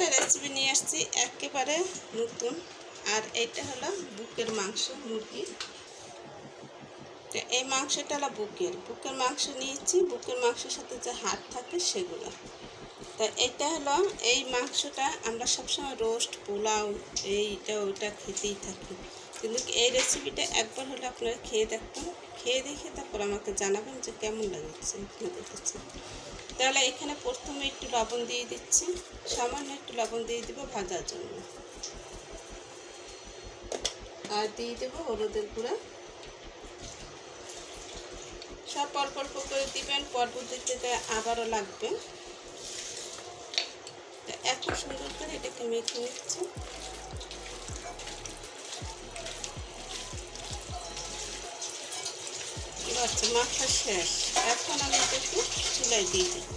একটা রেসিপি নিয়ে আসছি একেবারে নতুন। আর এটা হলো বুকের মাংস, মুরগির। তো এই মাংসটা হলো বুকের মাংস নিয়েছি। বুকের মাংসের সাথে যে হাড় থাকে সেগুলো। তা এটা হলো, এই মাংসটা আমরা সবসময় রোস্ট, পোলাও, এইটা ওইটা খেতেই থাকি। কিন্তু এই রেসিপিটা একবার হলে আপনারা খেয়ে দেখবেন। খেয়ে দেখে তারপর আমাকে জানাবেন যে কেমন লাগছে আপনাদের কাছে। তাহলে এখানে প্রথমে একটু লবণ দিয়ে দিচ্ছি, সামান্য একটু লবণ দিয়ে দিব ভাজার জন্য। আর দিয়ে দেবো হলুদের গুঁড়া। সব অল্প অল্প করে দিবেন, পরবর্তীতে আবারও লাগবে। এত সুন্দর করে এটাকে মেখে নিচ্ছি। আচ্ছা, মাখা শেষ। এখন আমি এটাকে চুলায় দিয়ে দেবো।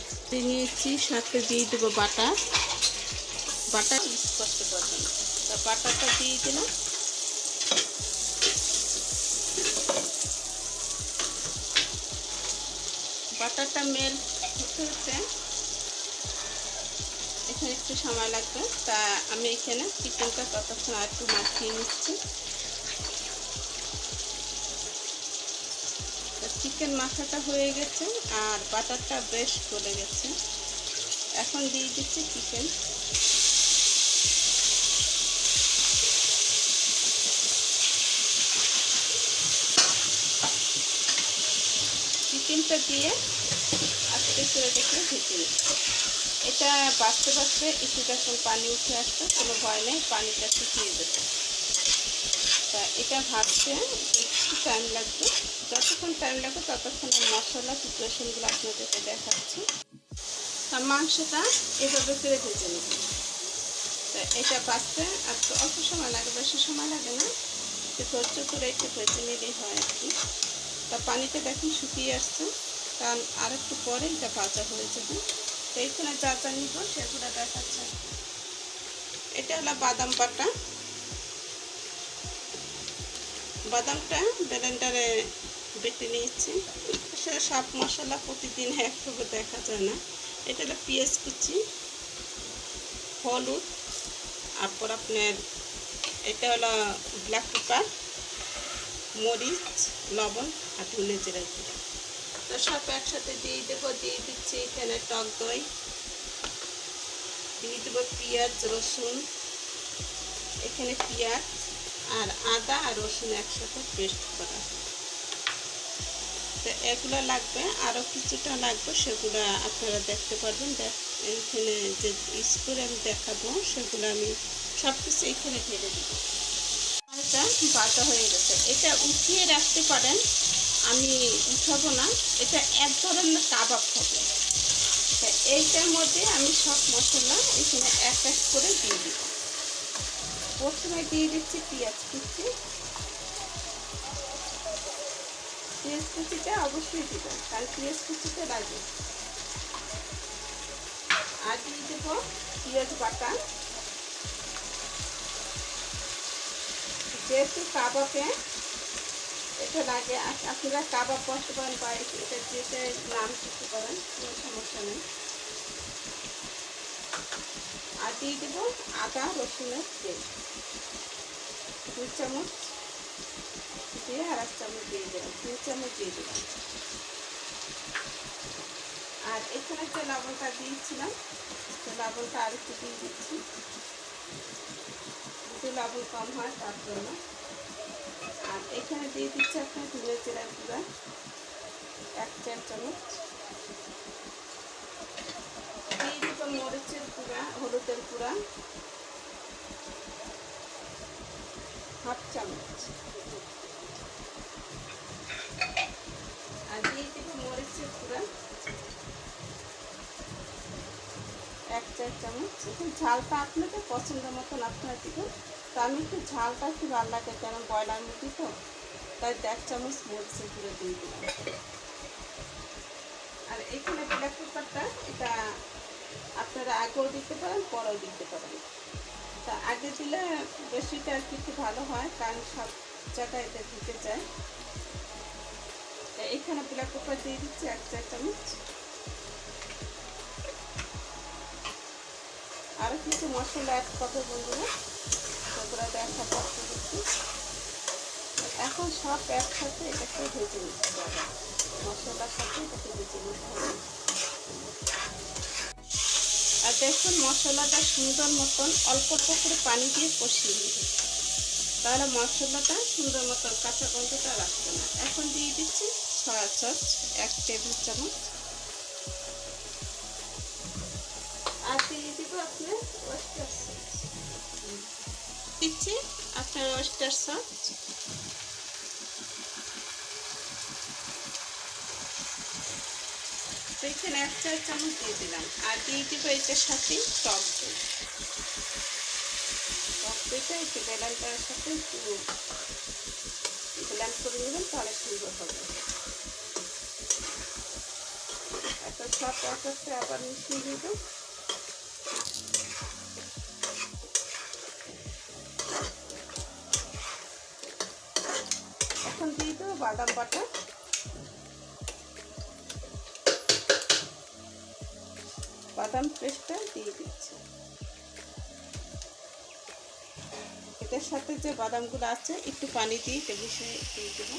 নিয়েছি, সাথে দিয়ে দেবো বাটা ইউজ করতে পারবেন। তা বাটাটা দিয়ে দিলাম। বাটারটা মেল্ট হতে হতে এখানে একটু সময় লাগবে। তা আমি এখানে চিকেনটা ততক্ষণ আর একটু মাখিয়ে নিচ্ছি। চিকেন মাখাটা হয়ে গেছে আর বাটারটা বেশ গলে গেছে। এখন দিয়ে দিচ্ছি চিকেন। চিকেনটা দিয়ে আস্তে করে দেখে ভেজে নিচ্ছি। এটা বাঁচতে বাঁচতে একটু যখন পানি উঠে আসবে কোনো ভয় নেই, পানিটা শুকিয়ে দেবে। তা এটা ভাজতে একটু টাইম লাগবে। যতক্ষণ টাইম লাগবে ততক্ষণ মশলা প্রিপারেশনগুলো আপনাদেরকে দেখাচ্ছি। তা মাংসটা এভাবে করে ভেজে নেব। তা এটা ভাজতে আর তো অল্প সময় লাগে, বেশি সময় লাগে না। একটু ধৈর্য করে একটু ভেজে নিলেই হয় আর কি। তা পানিটা দেখুন শুকিয়ে আসছে, কারণ আর একটু পরে এটা ভাজা হয়ে যাবে। তো এইখানে যা যা নিব সেগুলো দেখাচ্ছে। এটা হলো বাদাম বাটা। বাদামটা ব্লেন্ডারে বেটে নিয়েছি। সে সব মশলা প্রতিদিন একভাবে দেখা যায় না। এটা হলো পেঁয়াজ কুচি, হলুদ, তারপর আপনার এটা হলো ব্ল্যাক পেপার, মরিচ, লবণ আর ধনে জিরা গুঁড়া। তো সব একসাথে দিয়ে দেবো। দিয়ে দিচ্ছি এখানে টক দই, দিয়ে দেবো পেঁয়াজ, রসুন। এখানে পেঁয়াজ আর আদা আর রসুন একসাথে পেস্ট করা। তো এগুলো লাগবে, আরও কিছুটা লাগবে, সেগুলো আপনারা দেখতে পারবেন। এখানে যে ইউজ করে আমি দেখাবো সেগুলো আমি সব কিছু এখানে ঢেলে দেব। এটা বাটা হয়ে গেছে। এটা উঠিয়ে রাখতে পারেন, আমি উঠাবো না। এটা এক ধরনের কাবাব হবে। এইটার মধ্যে আমি সব মশলা এখানে এক এক করে দিয়ে দিব। প্রথমে দিয়ে দিচ্ছি পেঁয়াজ কুচি। পেঁয়াজ কুচিটা অবশ্যই দিবেন, কারণ পেঁয়াজ কুচিতে লাগে। আর দিয়ে দেবো পেঁয়াজ বাটা। যেহেতু কাবাবে এটা লাগে, আপনারা কাবাব বসতে পারেন বা এটা যেটা নাম করতে পারেন, কোনো সমস্যা নেই। আর দিয়ে দেবো আদা রসুনের তেল 2 চামচ দিয়ে আর 1 চামচ দিয়ে দিলাম, 3 চামচ দিয়ে দিলাম। আর এখানে যে লবণটা দিয়েছিলাম সে লবণটা আর একটু দিয়ে দিচ্ছি, যদি লবণ কম হয় তার জন্য। আর এখানে দিয়ে দিচ্ছি আপনার ধনে জিরা গুঁড়া 1 চা চামচ। দিয়ে দিব মরিচের গুঁড়া, হলুদের গুঁড়া 1/2 চামচ। আর দিয়ে দিব মরিচের গুঁড়া 1 চা চামচ। এখন ঝালটা আপনাদের পছন্দ মতন আপনারা দিবেন। তো আমি একটু ঝালটা একটু ভালো লাগে, কারণ ব্রয়লার মুরগি তো, তাই 1 চামচ মরিচের গুঁড়ো দিয়ে দিলাম। আর এখানে ব্ল্যাক পেপারটা, এটা আপনারা আগেও দিতে পারেন পরেও দিতে পারেন। তা আগে দিলে বেশিটা আর কি ভালো হয়, কারণ সব জায়গায় এটা দিতে চায়। এখানে ব্ল্যাক পেপার দিয়ে দিচ্ছি 1 চা চামচ। আরও কিছু মশলা অ্যাড করবে বন্ধুরা, সেগুলো দেখাবো আপনাদেরকে। এখন সব একসাথে এটাকে ভেজে নিতে হবে, মশলার সাথে এটাকে ভেজে নিতে হবে। আর দেখুন মশলাটা সুন্দর মতন অল্প অল্প করে পানি দিয়ে কষিয়ে নেবে, তাহলে মশলাটা সুন্দর মতন কাঁচা গন্ধটা রাখবে না। এখন দিয়ে দিচ্ছি সয়া সস 1 টেবিল চামচ, আর দিয়ে দিব আপনার ওয়েস্টার সস, দিচ্ছি আপনার ওয়েস্টার সস। এখানে 1 চা চামচ দিয়ে দিলাম, আর দিয়ে দিব এটার সাথে টক দই। টক দইটা একটু ব্লেন্ডারের সাথে একটু ব্লেন্ড করে নেবেন, তাহলে সুন্দর হবে। এখন সব একসাথে আবার মিশিয়ে দিব। এখন দিয়ে দেবো বাদাম বাটা, বাদাম পেস্টটা দিয়ে দিচ্ছি। এটার সাথে যে বাদামগুলো আছে একটু পানি দিয়ে মিশিয়ে দিয়ে দেব।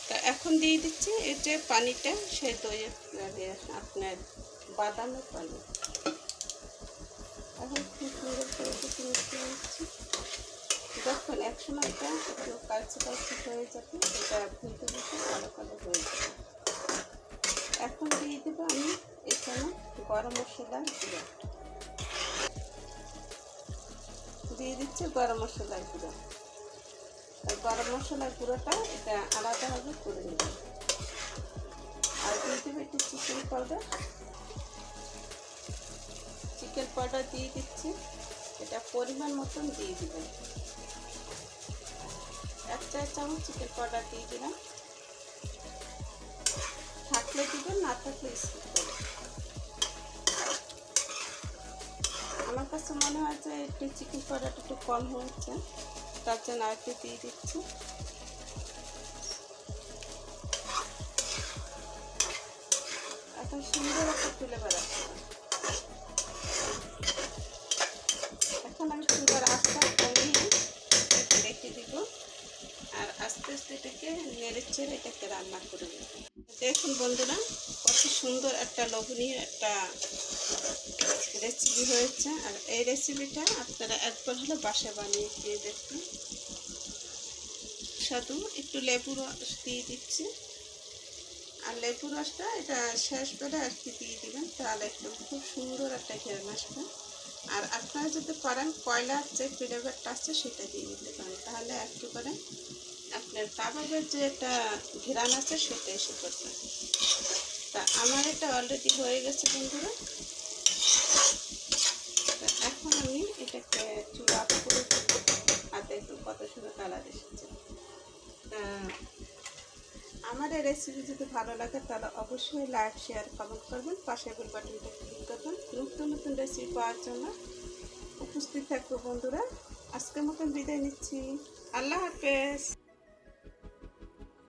তা এখন দিয়ে দিচ্ছি এই যে পানিটা, সে দইয়ের আপনার বাদামের পানি। এখন খুব সুন্দর করে একটু মিশিয়ে নিচ্ছি। যখন একসময় এটা একটু কালচে কালচে হয়ে যাবে, এটা ভুলতে বসে কালো কালো হয়ে যাবে। এখন দিয়ে দেবো আমি এখানে গরম মশলার গুঁড়ো, দিয়ে দিচ্ছি গরম মশলার গুঁড়ো। আর গরম মশলার গুঁড়োটা এটা আলাদাভাবে করে নেব। আর দিয়ে দেবো একটু চিকেন পাউডার, চিকেন পাউডার দিয়ে দিচ্ছি। এটা পরিমাণ মতন দিয়ে দেবেন, 1 চা চামচ চিকেন পাউডার দিয়ে দিলাম। থাকলে দিবেন, না থাকলে স্কিপ করবেন। আমার কাছে মনে হয় যে একটু চিকেন পাউডারটা একটু কম হয়েছে, তার জন্য আর একটু দিয়ে দিচ্ছি। এখন সুন্দর একটা ফ্লেভার আসছে। এখন আমি সুন্দর আস্তে কমিয়ে রেখে দিব, আর আস্তে আস্তে এটাকে নেড়ে চেড়ে এটাকে রান্না করে দেব। দেখুন বন্ধুরা, কত সুন্দর একটা লোভনীয় একটা রেসিপি হয়েছে। আর এই রেসিপিটা আপনারা একবার হলে বাসায় বানিয়ে খেয়ে দেখবেন। সাথে একটু লেবু রস দিয়ে দিচ্ছি, আর লেবু রসটা এটা শেষ বেলা আর কি দিয়ে দিবেন, তাহলে একদম খুব সুন্দর একটা ঘ্রাণ আসবে। আর আপনারা যদি পারেন কয়লার যে ফ্লেভারটা আছে সেটা দিয়ে দিতে পারেন, তাহলে একেবারে আপনার কাবাবের যে একটা ঘ্রাণ আছে সেটা এসে করবে। তা আমার এটা অলরেডি হয়ে গেছে বন্ধুরা। এখন আমি এটাকে চুলা অফ করে দেবো। আর দেখুন কত সুন্দর কালার এসেছে। আমার এই রেসিপি যদি ভালো লাগে তাহলে অবশ্যই লাইক শেয়ার কমেন্ট করবেন, পাশে বেল বাটনটা ক্লিক করবেন নতুন নতুন রেসিপি পাওয়ার জন্য। উপস্থিত থাকবো বন্ধুরা। আজকের মতন বিদায় নিচ্ছি, আল্লাহ হাফেজ।